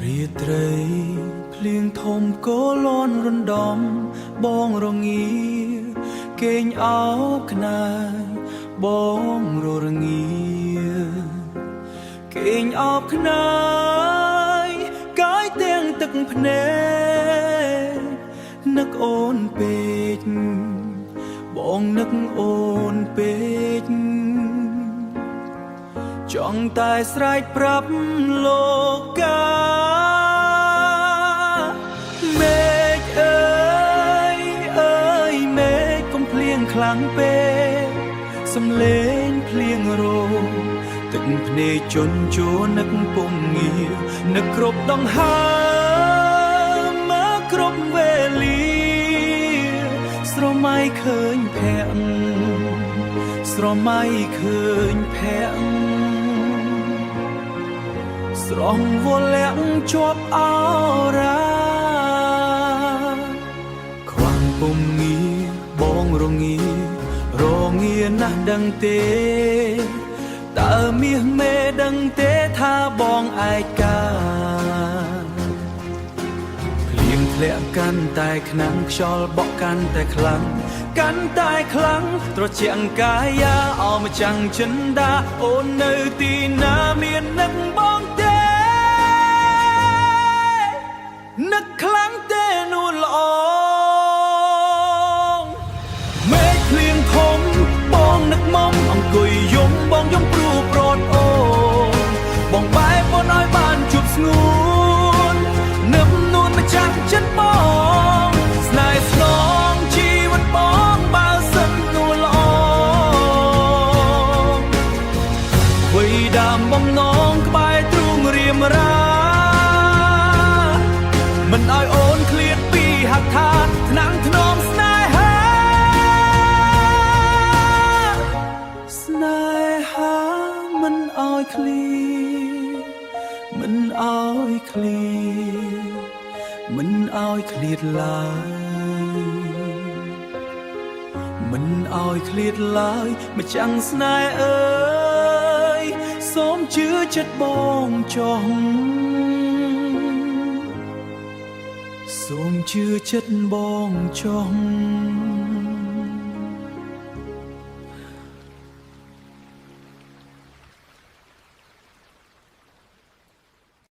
รีត្រីភ្លៀងធំកូលន់រំដំបងរងាគេងអោបខ្នាយបងររងាគេងអោបខ្នាយកាយទាំងទឹកភ្នែកនឹកអូនពេកបងនឹកអូនពេកចង់តែស្រែកប្រាប់លោកកាមេឃអើយអើយមេឃកុំភ្លៀងខ្លាំងពេកសំលេងភ្លៀងរោទឹកភ្នែកជន់ជួនឹកពុំងារនឹកគ្រប់ដង្ហើមមកគ្រប់វេលាស្រមៃឃើញភ័ក្រស្រមៃឃើញភ័ក្រស្រងវលាក់ជាប់អរា ខ្វាំងពុំងារបងរងារងាណាស់ដឹងទេតើមាសមេដឹងទេថាបងឯកាភ្លៀងធ្លាក់កាន់តែខ្លាំងខ្យល់បក់កាន់តែខ្លាំងកាន់តែខ្លាំងត្រជាក់កាយាអោម្ចាំងចិន្តាអូននៅទីណាមាននឹកបងទេនឹកខ្លាំងទេនួនល្អមេឃភ្លៀងធំបងនឹកមុំអង្គុយយំបងយំព្រួប្រត់អូបងបែបអូនឲ្យបានជួបស្ងួននឹមនួនម្ចាំងចិត្តបងស្នេហ៍ស្នងជីវិតបងបើសិននួនល្អវ័យដើមបំណងក្បែរទ្រូងរៀមរាមិនឲ្យអូនឃ្លាតពីហក្ខាថ្នាំងធ្នមស្នេហាស្នេហាមិនឲ្យឃ្លាតមិនឲ្យឃ្លាតមិនឲ្យឃ្លាតឡើយមិនឲ្យឃ្លាតឡើយម្ចាំងស្នេហ៍អើយសូមជឿចិត្តបងចុះសូមជឿចិត្តបងចុះ